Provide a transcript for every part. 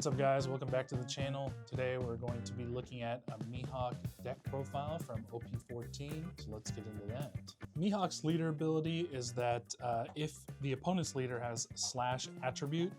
What's up guys, welcome back to the channel. Today we're going to be looking at a Mihawk deck profile from OP14, so let's get into that. Mihawk's leader ability is that if the opponent's leader has slash attribute,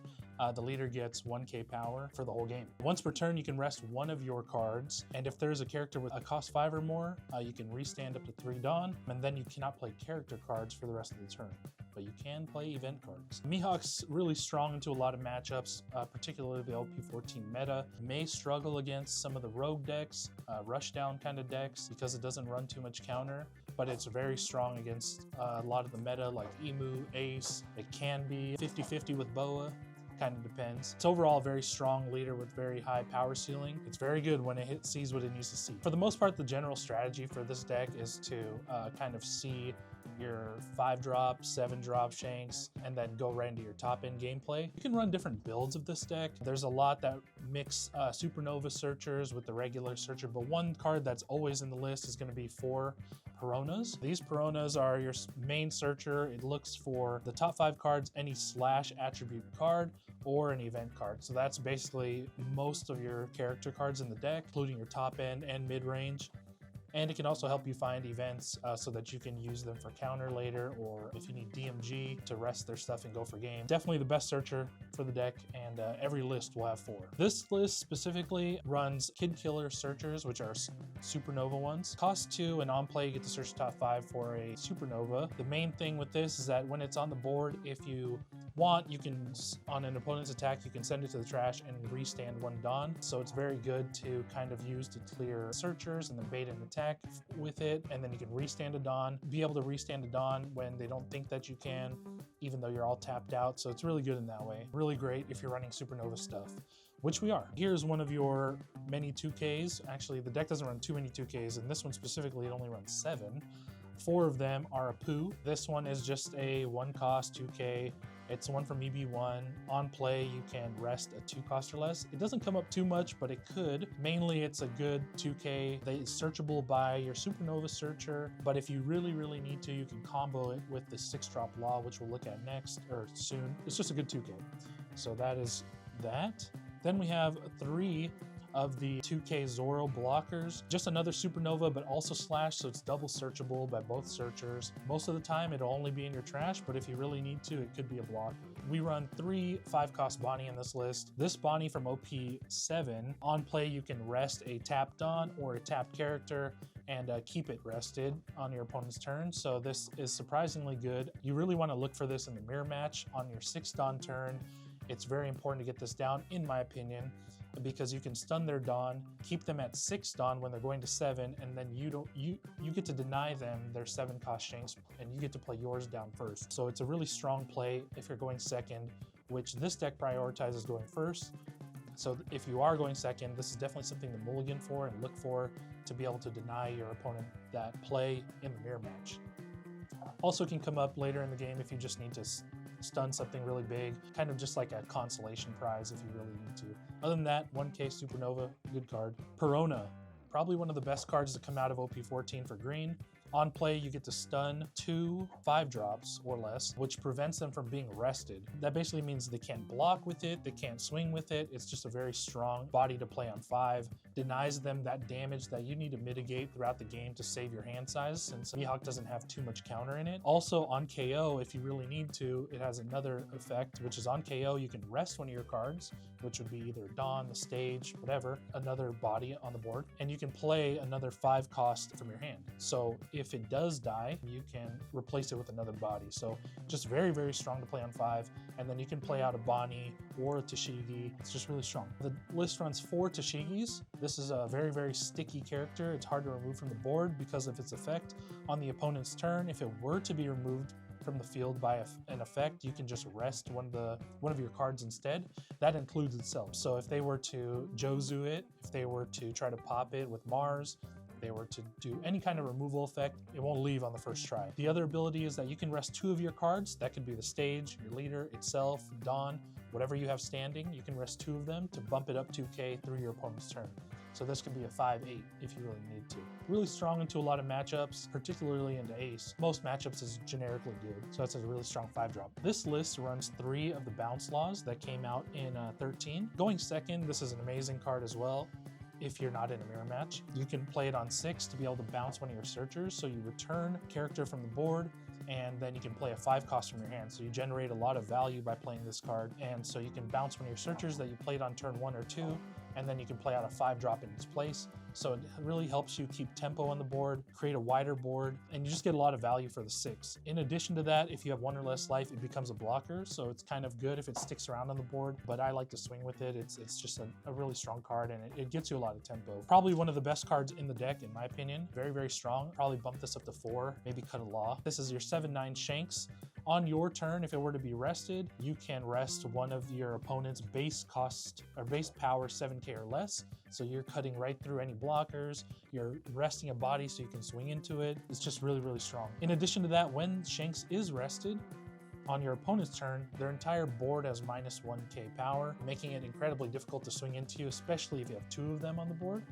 the leader gets 1k power for the whole game. Once per turn, you can rest one of your cards, and if there's a character with a cost 5 or more, you can restand up to 3 Dawn, and then you cannot play character cards for the rest of the turn, but you can play event cards. Mihawk's really strong into a lot of matchups, particularly the OP14 meta. May struggle against some of the rogue decks, rushdown kind of decks, because it doesn't run too much counter, but it's very strong against a lot of the meta like Emu, Ace. It can be 50-50 with Boa. Kind of depends. It's overall a very strong leader with very high power ceiling. It's very good when it sees what it needs to see. For the most part, the general strategy for this deck is to kind of see your 5-drop, 7-drop shanks, and then go right into your top-end gameplay. You can run different builds of this deck. There's a lot that mix Supernova Searchers with the regular Searcher, but one card that's always in the list is going to be 4 Peronas. These Peronas are your main Searcher. It looks for the top 5 cards, any slash attribute card, or an event card. So that's basically most of your character cards in the deck, including your top end and mid range. And it can also help you find events so that you can use them for counter later, or if you need DMG to rest their stuff and go for game. Definitely the best Searcher for the deck, and every list will have 4. This list specifically runs Kid Killer Searchers, which are Supernova ones. Cost 2, and on play you get to search top 5 for a Supernova. The main thing with this is that when it's on the board, if you want, you can, on an opponent's attack, you can send it to the trash and restand 1 Dawn. So it's very good to kind of use to clear Searchers and then bait an attack with it, and then you can restand a Dawn, be able to restand a Dawn when they don't think that you can, even though you're all tapped out. So it's really good in that way. Really great if you're running Supernova stuff, which we are. Here's one of your many 2Ks. Actually, the deck doesn't run too many 2Ks, and this one specifically, it only runs 7. 4 of them are a poo. This one is just a 1-cost 2K. It's one from EB1. On play, you can rest a 2-cost or less. It doesn't come up too much, but it could. Mainly, it's a good 2K. It's searchable by your Supernova Searcher, but if you really need to, you can combo it with the 6-drop Law, which we'll look at next, or soon. It's just a good 2K. So that is that. Then we have 3 of the 2K Zoro blockers. Just another Supernova, but also slash, so it's double searchable by both searchers. Most of the time, it'll only be in your trash, but if you really need to, it could be a blocker. We run 3 5-cost Bonnie in this list. This Bonnie from OP7, on play, you can rest a tapped Dawn or a tapped character and keep it rested on your opponent's turn. So this is surprisingly good. You really want to look for this in the mirror match on your 6th Dawn turn. It's very important to get this down, in my opinion, because you can stun their Dawn, keep them at 6 Dawn when they're going to 7, and then you get to deny them their 7-cost shanks, and you get to play yours down first. So it's a really strong play if you're going second, which this deck prioritizes going first. So if you are going second, this is definitely something to mulligan for and look for to be able to deny your opponent that play in the mirror match. Also can come up later in the game if you just need to stun something really big, kind of just like a consolation prize if you really need to. Other than that, 1K Supernova, good card. Perona, probably one of the best cards to come out of OP14 for green. On play, you get to stun 2 5-drops or less, which prevents them from being rested. That basically means they can't block with it, they can't swing with it. It's just a very strong body to play on 5. Denies them that damage that you need to mitigate throughout the game to save your hand size, since Mihawk doesn't have too much counter in it. Also on KO, if you really need to, it has another effect, which is on KO, you can rest one of your cards, which would be either Dawn, the stage, whatever, another body on the board, and you can play another 5-cost from your hand. So if it does die, you can replace it with another body. So just very strong to play on 5, and then you can play out a Bonnie or a Tashigi. It's just really strong. The list runs 4 Tashigis. This is a very one character. It's hard to remove from the board because of its effect on the opponent's turn. If it were to be removed from the field by an effect, you can just rest one of your cards instead. That includes itself. So if they were to Jozu it, if they were to try to pop it with Mars, if they were to do any kind of removal effect, it won't leave on the first try. The other ability is that you can rest 2 of your cards. That could be the stage, your leader, itself, Dawn, whatever you have standing. You can rest 2 of them to bump it up 2K through your opponent's turn. So this could be a 5/8 if you really need to. Really strong into a lot of matchups, particularly into Ace. Most matchups is generically good, so that's a really strong 5-drop. This list runs 3 of the bounce laws that came out in 13. Going second, this is an amazing card as well. If you're not in a mirror match, you can play it on 6 to be able to bounce one of your searchers. So you return a character from the board, and then you can play a 5 cost from your hand. So you generate a lot of value by playing this card. And so you can bounce one of your searchers that you played on turn 1 or 2, and then you can play out a 5-drop in its place. So it really helps you keep tempo on the board, create a wider board, and you just get a lot of value for the 6. In addition to that, if you have 1 or less life, it becomes a blocker, so it's kind of good if it sticks around on the board, but I like to swing with it. It's just a really strong card, and it gets you a lot of tempo. Probably one of the best cards in the deck, in my opinion. Very, very strong. Probably bump this up to 4, maybe cut a law. This is your 7/9 Shanks. On your turn, if it were to be rested, you can rest one of your opponent's base cost or base power 7k or less. So you're cutting right through any blockers, you're resting a body so you can swing into it. It's just really, really strong. In addition to that, when Shanks is rested, on your opponent's turn, their entire board has minus 1k power, making it incredibly difficult to swing into, especially if you have 2 of them on the board.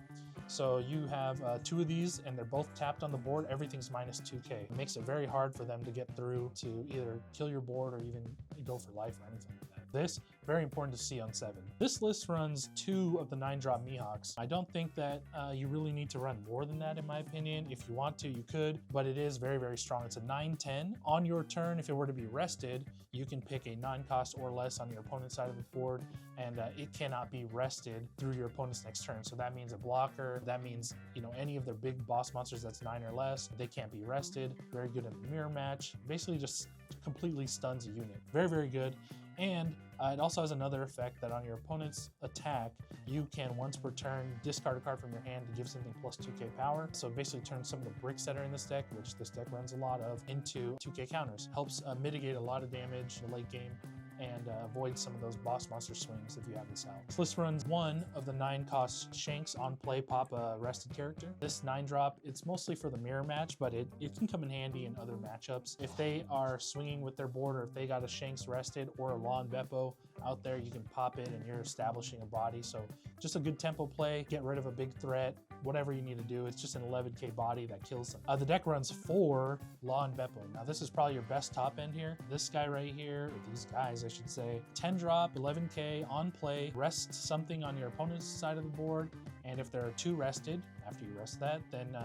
So you have 2 of these and they're both tapped on the board, everything's minus 2k. It makes it very hard for them to get through to either kill your board or even go for life or anything like that. This, very important to see on 7. This list runs 2 of the 9-drop Mihawks. I don't think that you really need to run more than that in my opinion. If you want to, you could, but it is very, very strong. It's a 9/10. On your turn, if it were to be rested, you can pick a 9-cost or less on your opponent's side of the board, and it cannot be rested through your opponent's next turn. So that means a blocker, that means, you know, any of their big boss monsters that's 9 or less, they can't be rested. Very good in the mirror match. Basically just completely stuns a unit. Very, very good. And it also has another effect that on your opponent's attack, you can once per turn discard a card from your hand to give something plus 2k power. So it basically turns some of the bricks that are in this deck, which this deck runs a lot of, into 2k counters. Helps mitigate a lot of damage in the late game and avoid some of those boss monster swings if you have this out. This list runs 1 of the 9-cost Shanks on play, pop a rested character. This 9-drop, it's mostly for the mirror match, but it can come in handy in other matchups. If they are swinging with their board, or if they got a Shanks rested or a Law and Beppo out there, you can pop it and you're establishing a body. So just a good tempo play, get rid of a big threat, whatever you need to do. It's just an 11k body that kills them. The deck runs 4 Law and Beppo. Now this is probably your best top end here. This guy right here, or these guys I should say, 10 drop, 11k on play, rest something on your opponent's side of the board, and if there are 2 rested, after you rest that, then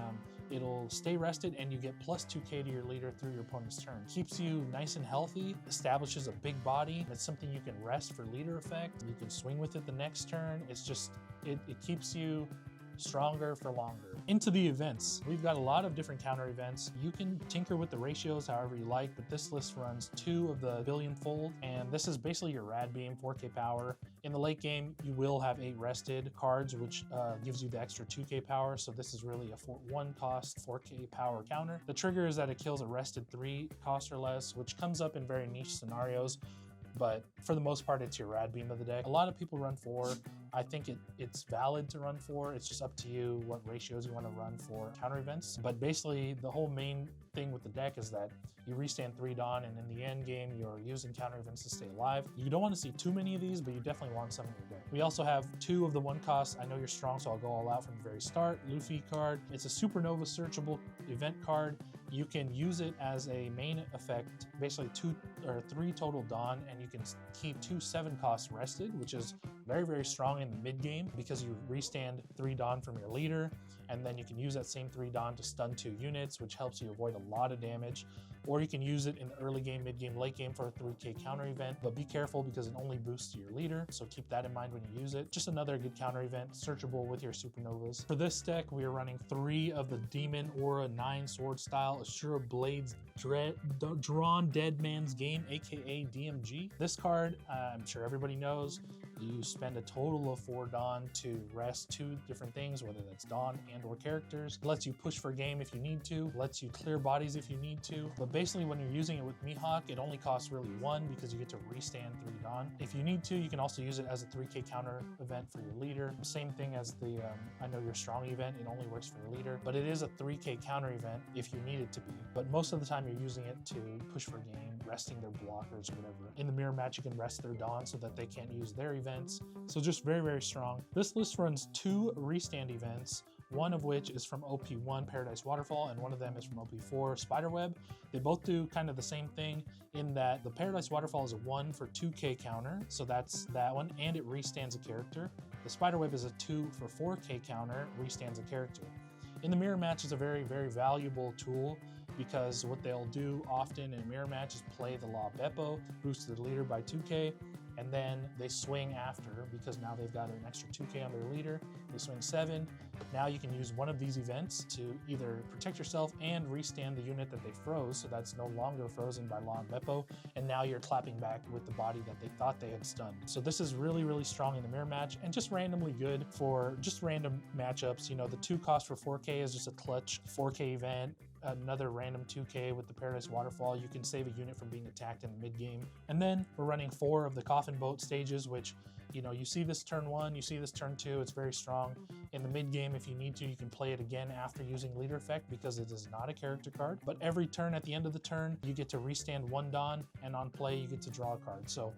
it'll stay rested and you get plus 2k to your leader through your opponent's turn. Keeps you nice and healthy, establishes a big body. It's something you can rest for leader effect. You can swing with it the next turn. It's just, it keeps you stronger for longer. Into the events, we've got a lot of different counter events. You can tinker with the ratios however you like, but this list runs 2 of the billion fold, and this is basically your rad beam, 4k power. In the late game, you will have 8 rested cards, which gives you the extra 2k power, so this is really a 1 cost 4k power counter. The trigger is that it kills a rested 3 cost or less, which comes up in very niche scenarios, but for the most part, it's your rad beam of the deck. A lot of people run 4. I think it's valid to run 4. It's just up to you what ratios you want to run for counter events. But basically, the whole main thing with the deck is that you restand 3 Dawn, and in the end game, you're using counter events to stay alive. You don't want to see too many of these, but you definitely want some in your deck. We also have 2 of the 1 cost. I know you're strong, so I'll go all out from the very start. Luffy card. It's a supernova searchable event card. You can use it as a main effect, basically 2 or 3 total Dawn, and you can keep 2 7 costs rested, which is very, very strong in the mid game because you restand 3 Dawn from your leader, and then you can use that same 3 Dawn to stun 2 units, which helps you avoid a lot of damage. Or you can use it in the early game, mid game, late game for a 3k counter event, but be careful because it only boosts your leader, so keep that in mind when you use it. Just another good counter event, searchable with your supernovas. For this deck, we are running 3 of the Demon Aura 9 sword style Assura Blades Drawn Dead Man's Game, aka DMG. This card, I'm sure everybody knows, you spend a total of 4 Dawn to rest 2 different things, whether that's Dawn and or characters. It lets you push for game if you need to, lets you clear bodies if you need to, but basically when you're using it with Mihawk, it only costs really 1 because you get to restand 3 Dawn. If you need to, you can also use it as a 3k counter event for your leader. Same thing as the I Know You're Strong event, it only works for your leader, but it is a 3k counter event if you need it to be. But most of the time you're using it to push for game, resting their blockers or whatever. In the mirror match, you can rest their Dawn so that they can't use their event events. So just very, very strong. This list runs 2 restand events, one of which is from OP1 Paradise Waterfall, and one of them is from OP4 Spiderweb. They both do kind of the same thing in that the Paradise Waterfall is a 1 for 2k counter, so that's that one, and it restands a character. The Spiderweb is a 2 for 4k counter, restands a character. In the mirror match is a very, very valuable tool, because what they'll do often in a mirror match is play the Law Beppo, boost the leader by 2k, and then they swing after, because now they've got an extra 2k on their leader. They swing 7. Now you can use one of these events to either protect yourself and restand the unit that they froze, so that's no longer frozen by Law and Beppo, and now you're clapping back with the body that they thought they had stunned. So this is really, really strong in the mirror match, and just randomly good for just random matchups. You know, the 2 cost for 4k is just a clutch 4k event. Another random 2k with the Paradise Waterfall. You can save a unit from being attacked in the mid game. And then we're running 4 of the Coffin Boat stages, which, you know, you see this turn 1, you see this turn 2, it's very strong. In the mid game, if you need to, you can play it again after using leader effect, because it is not a character card. But every turn, at the end of the turn, you get to restand 1 Dawn, and on play you get to draw a card. So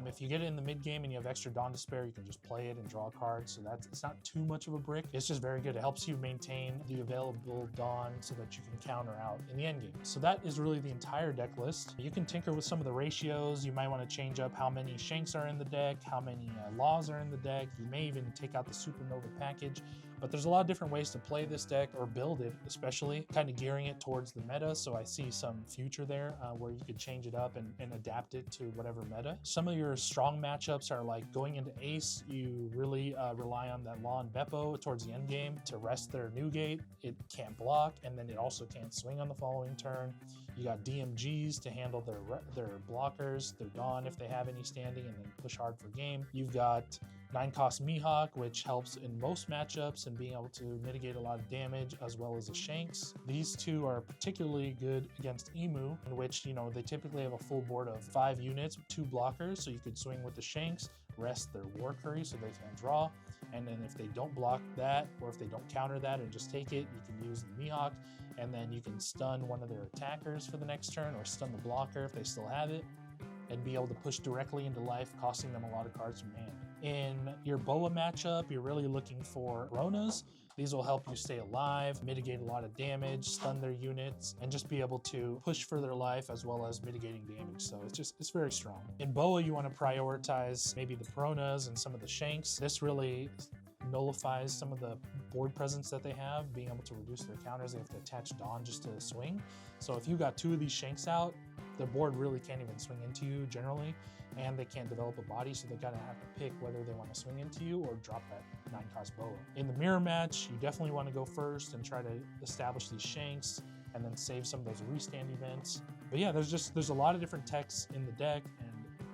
if you get it in the mid game and you have extra Dawn to spare, you can just play it and draw a card. So it's not too much of a brick. It's just very good. It helps you maintain the available Dawn so that you can counter out in the end game. So that is really the entire deck list. You can tinker with some of the ratios. You might want to change up how many Shanks are in the deck, how many Laws are in the deck. You may even take out the Supernova package. But there's a lot of different ways to play this deck, or build it, especially kind of gearing it towards the meta. So I see some future there where you could change it up and adapt it to whatever meta. Some of your strong matchups are like going into Ace, you really rely on that Law and Beppo towards the end game to rest their Newgate. It can't block, and then it also can't swing on the following turn. You got DMGs to handle their blockers, their Dawn if they have any standing, and then push hard for game. You've got 9-cost Mihawk, which helps in most matchups and being able to mitigate a lot of damage, as well as the Shanks. These 2 are particularly good against Emu, in which, you know, they typically have a full board of 5 units, 2 blockers, so you could swing with the Shanks, rest their War Curry so they can draw, and then if they don't block that, or if they don't counter that and just take it, you can use the Mihawk, and then you can stun one of their attackers for the next turn, or stun the blocker if they still have it, and be able to push directly into life, costing them a lot of cards from hand. In your Boa matchup, you're really looking for Ronas. These will help you stay alive, mitigate a lot of damage, stun their units, and just be able to push for their life, as well as mitigating damage. So it's very strong. In Boa, you want to prioritize maybe the Peronas and some of the Shanks. This really nullifies some of the board presence that they have, being able to reduce their counters. They have to attach Dawn just to swing. So if you got 2 of these Shanks out, the board really can't even swing into you generally, and they can't develop a body, so they gotta have to pick whether they want to swing into you or drop that 9-cost Boa. In the mirror match, you definitely want to go first and try to establish these Shanks, and then save some of those restand events. But yeah, there's a lot of different techs in the deck, and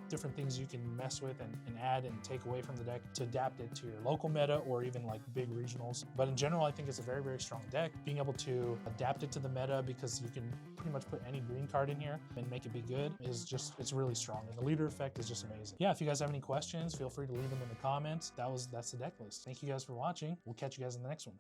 different things you can mess with and add and take away from the deck to adapt it to your local meta, or even like big regionals. But in general, I think it's a very, very strong deck. Being able to adapt it to the meta, because you can pretty much put any green card in here and make it be good, it's really strong. And the leader effect is just amazing. Yeah, if you guys have any questions, feel free to leave them in the comments. That's the deck list. Thank you guys for watching. We'll catch you guys in the next one.